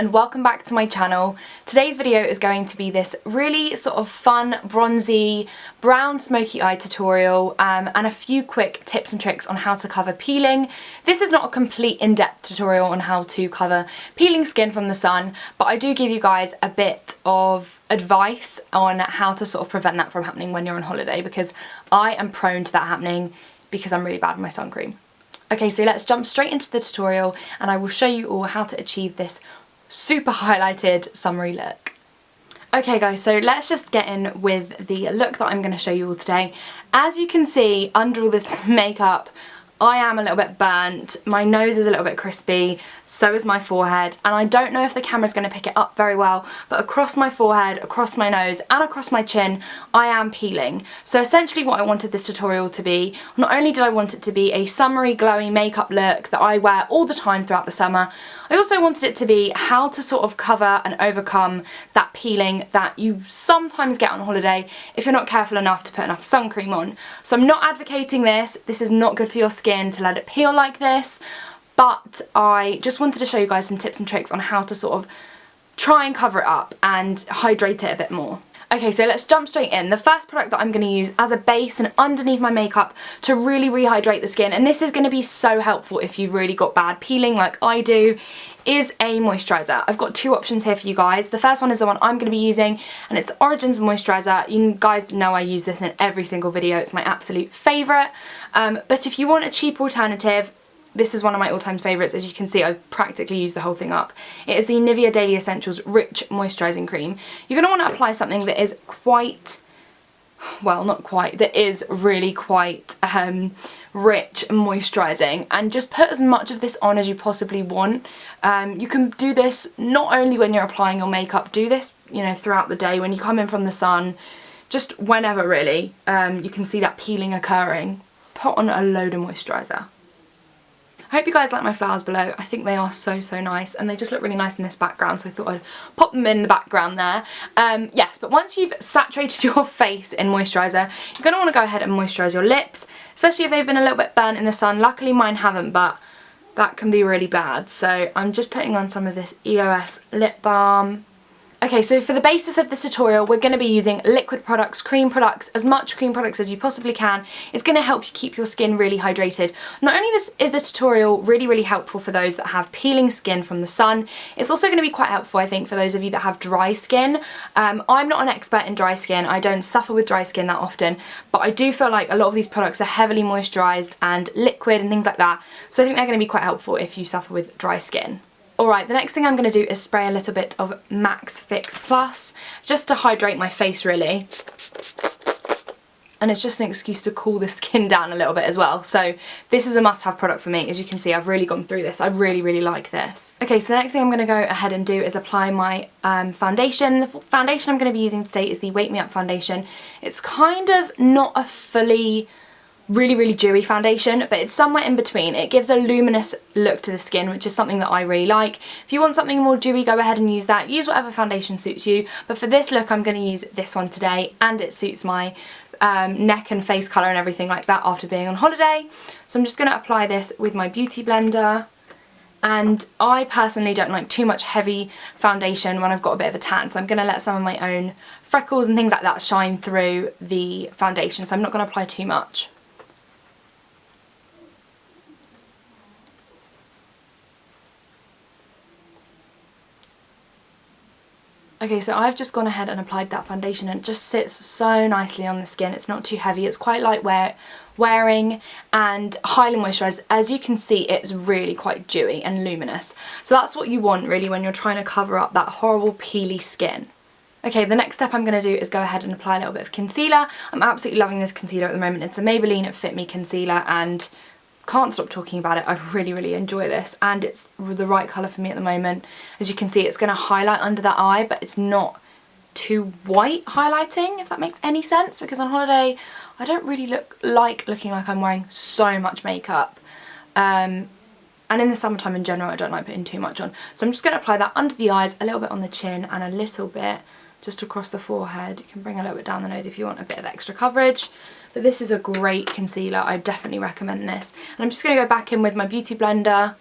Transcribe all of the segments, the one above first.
and welcome back to my channel. Today's video is going to be this really sort of fun, bronzy, brown smoky eye tutorial and a few quick tips and tricks on how to cover peeling. This is not a complete in-depth tutorial on how to cover peeling skin from the sun, but I do give you guys a bit of advice on how to sort of prevent that from happening when you're on holiday, because I am prone to that happening because I'm really bad with my sun cream. Okay, so let's jump straight into the tutorial and I will show you all how to achieve this super highlighted summery look. Okay guys, so let's just get in with the look that I'm going to show you all today. As you can see under all this makeup, I am a little bit burnt, my nose is a little bit crispy, so is my forehead, and I don't know if the camera's going to pick it up very well, but across my forehead, across my nose and across my chin, I am peeling. So essentially what I wanted this tutorial to be, not only did I want it to be a summery glowy makeup look that I wear all the time throughout the summer, I also wanted it to be how to sort of cover and overcome that peeling that you sometimes get on holiday if you're not careful enough to put enough sun cream on. So I'm not advocating this is not good for your skin to let it peel like this, but I just wanted to show you guys some tips and tricks on how to sort of try and cover it up and hydrate it a bit more. Okay, so let's jump straight in. The first product that I'm going to use as a base and underneath my makeup to really rehydrate the skin, and this is going to be so helpful if you've really got bad peeling like I do, is a moisturiser. I've got two options here for you guys. The first one is the one I'm going to be using, and it's the Origins moisturiser. You guys know I use this in every single video. It's my absolute favourite. But if you want a cheap alternative, this is one of my all-time favourites. As you can see, I've practically used the whole thing up. It is the Nivea Daily Essentials Rich Moisturising Cream. You're going to want to apply something that is quite, well, not quite, that is really quite rich and moisturising, and just put as much of this on as you possibly want. You can do this not only when you're applying your makeup, do this, you know, throughout the day when you come in from the sun, just whenever really you can see that peeling occurring. Put on a load of moisturiser. I hope you guys like my flowers below. I think they are so nice, and they just look really nice in this background, so I thought I'd pop them in the background there. Yes, but once you've saturated your face in moisturiser, you're going to want to go ahead and moisturise your lips, especially if they've been a little bit burnt in the sun. Luckily mine haven't, but that can be really bad. So I'm just putting on some of this EOS lip balm. Okay, so for the basis of this tutorial, we're going to be using liquid products, cream products, as much cream products as you possibly can. It's going to help you keep your skin really hydrated. Not only is this tutorial really helpful for those that have peeling skin from the sun, it's also going to be quite helpful, I think, for those of you that have dry skin. I'm not an expert in dry skin. I don't suffer with dry skin that often, but I do feel like a lot of these products are heavily moisturised and liquid and things like that, so I think they're going to be quite helpful if you suffer with dry skin. Alright, the next thing I'm going to do is spray a little bit of Max Fix Plus, just to hydrate my face really. And it's just an excuse to cool the skin down a little bit as well. So this is a must-have product for me. As you can see, I've really gone through this. I really like this. Okay, so the next thing I'm going to go ahead and do is apply my foundation. The foundation I'm going to be using today is the Wake Me Up foundation. It's kind of not a fully really dewy foundation, but it's somewhere in between. It gives a luminous look to the skin, which is something that I really like. If you want something more dewy, go ahead and use that. Use whatever foundation suits you, but for this look I'm going to use this one today, and it suits my neck and face colour and everything like that after being on holiday. So I'm just going to apply this with my beauty blender, and I personally don't like too much heavy foundation when I've got a bit of a tan, so I'm going to let some of my own freckles and things like that shine through the foundation, so I'm not going to apply too much. Okay, so I've just gone ahead and applied that foundation, and it just sits so nicely on the skin. It's not too heavy, it's quite light wearing and highly moisturised. As you can see, it's really quite dewy and luminous. So that's what you want really when you're trying to cover up that horrible peely skin. Okay, the next step I'm going to do is go ahead and apply a little bit of concealer. I'm absolutely loving this concealer at the moment. It's the Maybelline Fit Me concealer, and can't stop talking about it. I really enjoy this, and it's the right colour for me at the moment. As you can see, it's going to highlight under that eye, but it's not too white highlighting, if that makes any sense, because on holiday I don't really looking like I'm wearing so much makeup, and in the summertime in general I don't like putting too much on. So I'm just going to apply that under the eyes, a little bit on the chin, and a little bit just across the forehead. You can bring a little bit down the nose if you want a bit of extra coverage. But this is a great concealer. I definitely recommend this. And I'm just going to go back in with my beauty blender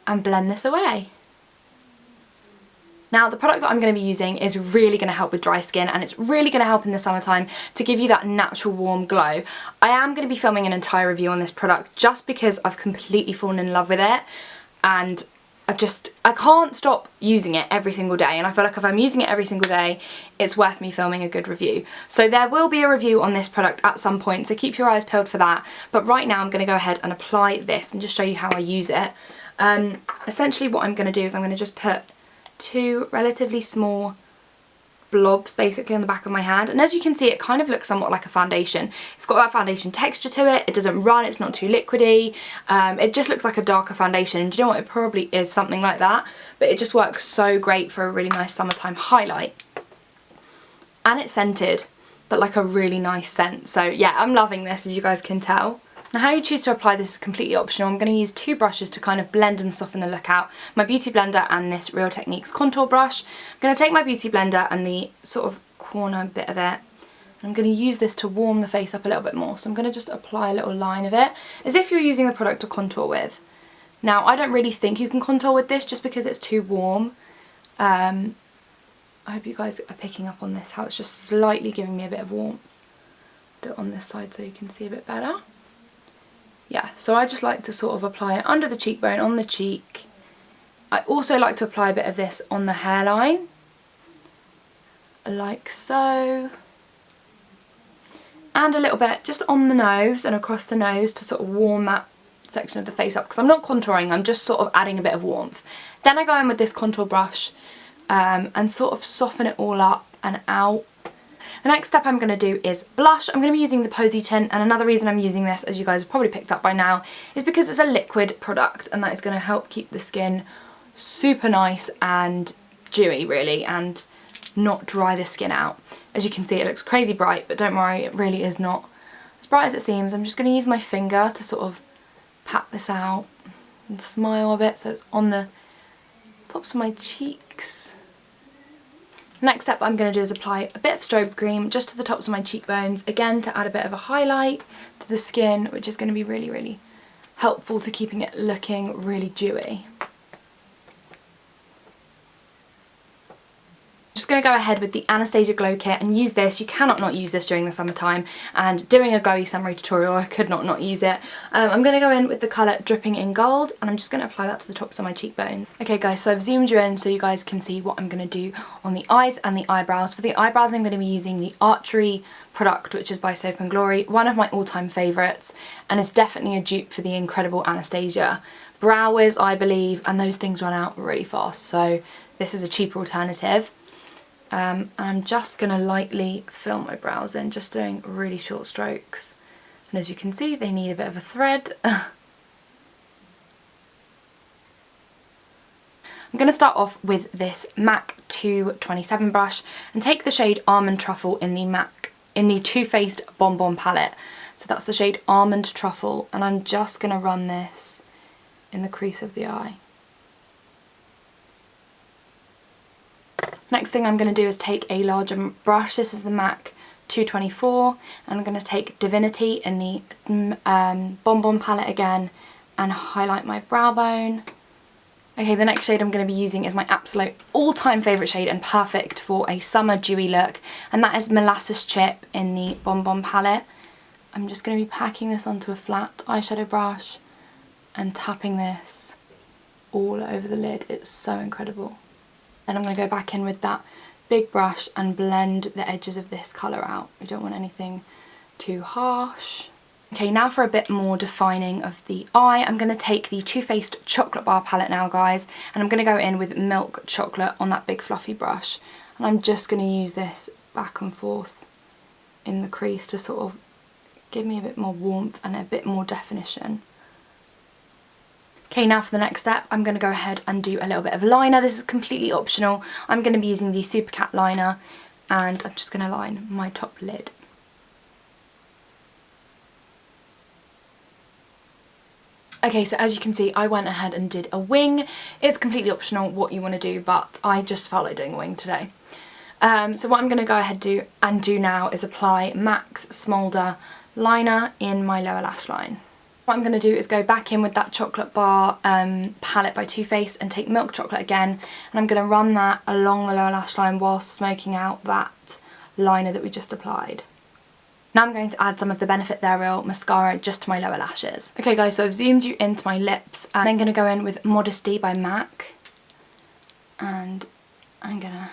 and blend this away. Now the product that I'm going to be using is really going to help with dry skin, and it's really going to help in the summertime to give you that natural warm glow. I am going to be filming an entire review on this product just because I've completely fallen in love with it, and I can't stop using it every single day, and I feel like if I'm using it every single day, it's worth me filming a good review. So there will be a review on this product at some point, so keep your eyes peeled for that. But right now I'm going to go ahead and apply this and just show you how I use it. Essentially what I'm going to do is I'm going to just put 2 relatively small blobs basically on the back of my hand, and as you can see it kind of looks somewhat like a foundation. It's got that foundation texture to it, it doesn't run, it's not too liquidy, it just looks like a darker foundation, and do you know what, it probably is something like that, but it just works so great for a really nice summertime highlight. And it's scented, but like a really nice scent, so yeah, I'm loving this, as you guys can tell. Now how you choose to apply this is completely optional. I'm going to use 2 brushes to kind of blend and soften the look out. My Beauty Blender and this Real Techniques contour brush. I'm going to take my Beauty Blender and the sort of corner bit of it, and I'm going to use this to warm the face up a little bit more. So I'm going to just apply a little line of it, as if you're using the product to contour with. Now I don't really think you can contour with this just because it's too warm. I hope you guys are picking up on this, how it's just slightly giving me a bit of warmth. Do it on this side so you can see a bit better. Yeah, so I just like to sort of apply it under the cheekbone, on the cheek. I also like to apply a bit of this on the hairline, like so. And a little bit just on the nose and across the nose to sort of warm that section of the face up, because I'm not contouring, I'm just sort of adding a bit of warmth. Then I go in with this contour brush and sort of soften it all up and out. The next step I'm going to do is blush. I'm going to be using the Posy tint, and another reason I'm using this, as you guys have probably picked up by now, is because it's a liquid product, and that is going to help keep the skin super nice and dewy really, and not dry the skin out. As you can see it looks crazy bright, but don't worry, it really is not as bright as it seems. I'm just going to use my finger to sort of pat this out and smile a bit so it's on the tops of my cheeks. Next step I'm going to do is apply a bit of strobe cream just to the tops of my cheekbones, again to add a bit of a highlight to the skin, which is going to be really, really helpful to keeping it looking really dewy. Just going to go ahead with the Anastasia Glow Kit and use this. You cannot not use this during the summertime, and doing a glowy summery tutorial I could not use it. I'm going to go in with the colour Dripping in Gold, and I'm just going to apply that to the tops of my cheekbones. Okay guys, so I've zoomed you in so you guys can see what I'm going to do on the eyes and the eyebrows. For the eyebrows I'm going to be using the Archery product, which is by Soap & Glory, one of my all-time favourites, and it's definitely a dupe for the incredible Anastasia. Brow Wiz, I believe, and those things run out really fast, so this is a cheaper alternative. And I'm just going to lightly fill my brows in, just doing really short strokes. And as you can see, they need a bit of a thread. I'm going to start off with this MAC 227 brush and take the shade Almond Truffle in the Too Faced Bon Bon palette. So that's the shade Almond Truffle, and I'm just going to run this in the crease of the eye. Next thing I'm going to do is take a larger brush. This is the MAC 224, and I'm going to take Divinity in the Bon Bon palette again and highlight my brow bone. Okay, the next shade I'm going to be using is my absolute all-time favourite shade and perfect for a summer dewy look, and that is Molasses Chip in the Bon Bon palette. I'm just going to be packing this onto a flat eyeshadow brush and tapping this all over the lid. It's so incredible. Then I'm going to go back in with that big brush and blend the edges of this colour out. We don't want anything too harsh. Okay, now for a bit more defining of the eye, I'm going to take the Too Faced Chocolate Bar palette now, guys, and I'm going to go in with Milk Chocolate on that big fluffy brush. And I'm just going to use this back and forth in the crease to sort of give me a bit more warmth and a bit more definition. Okay, now for the next step, I'm going to go ahead and do a little bit of liner. This is completely optional. I'm going to be using the Super Cat liner, and I'm just going to line my top lid. Okay, so as you can see, I went ahead and did a wing. It's completely optional what you want to do, but I just felt like doing a wing today. So what I'm going to go ahead and do now is apply MAC's Smolder liner in my lower lash line. What I'm going to do is go back in with that chocolate bar palette by Too Faced and take milk chocolate again, and I'm going to run that along the lower lash line whilst smoking out that liner that we just applied. Now I'm going to add some of the Benefit They're Real mascara just to my lower lashes. Okay guys, so I've zoomed you into my lips, and I'm going to go in with Modesty by MAC, and I'm going to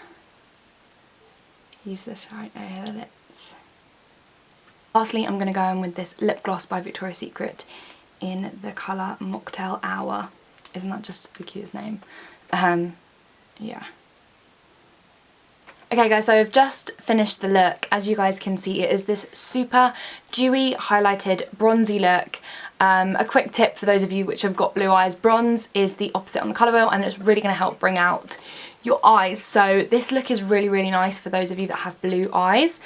use this right over the lips. Lastly, I'm going to go in with this lip gloss by Victoria's Secret in the colour Mocktail Hour. Isn't that just the cutest name? Yeah. Okay guys, so I've just finished the look. As you guys can see, it is this super dewy, highlighted, bronzy look. A quick tip for those of you which have got blue eyes, bronze is the opposite on the colour wheel, and it's really going to help bring out your eyes. So this look is really, really nice for those of you that have blue eyes.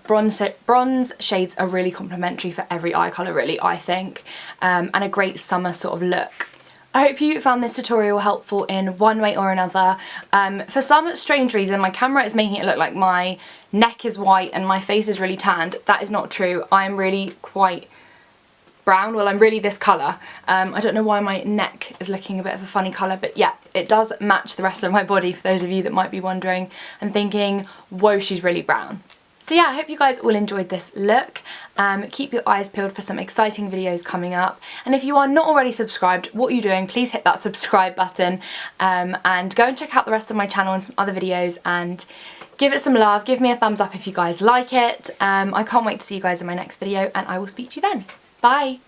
Bronze shades are really complementary for every eye colour really, I think, and a great summer sort of look. I hope you found this tutorial helpful in one way or another. For some strange reason, my camera is making it look like my neck is white and my face is really tanned. That is not true. I'm really quite brown. Well, I'm really this colour. I don't know why my neck is looking a bit of a funny colour, but yeah, it does match the rest of my body, for those of you that might be wondering and thinking, whoa, she's really brown. So yeah, I hope you guys all enjoyed this look. Keep your eyes peeled for some exciting videos coming up. And if you are not already subscribed, what are you doing? Please hit that subscribe button, and go and check out the rest of my channel and some other videos and give it some love. Give me a thumbs up if you guys like it. I can't wait to see you guys in my next video, and I will speak to you then. Bye!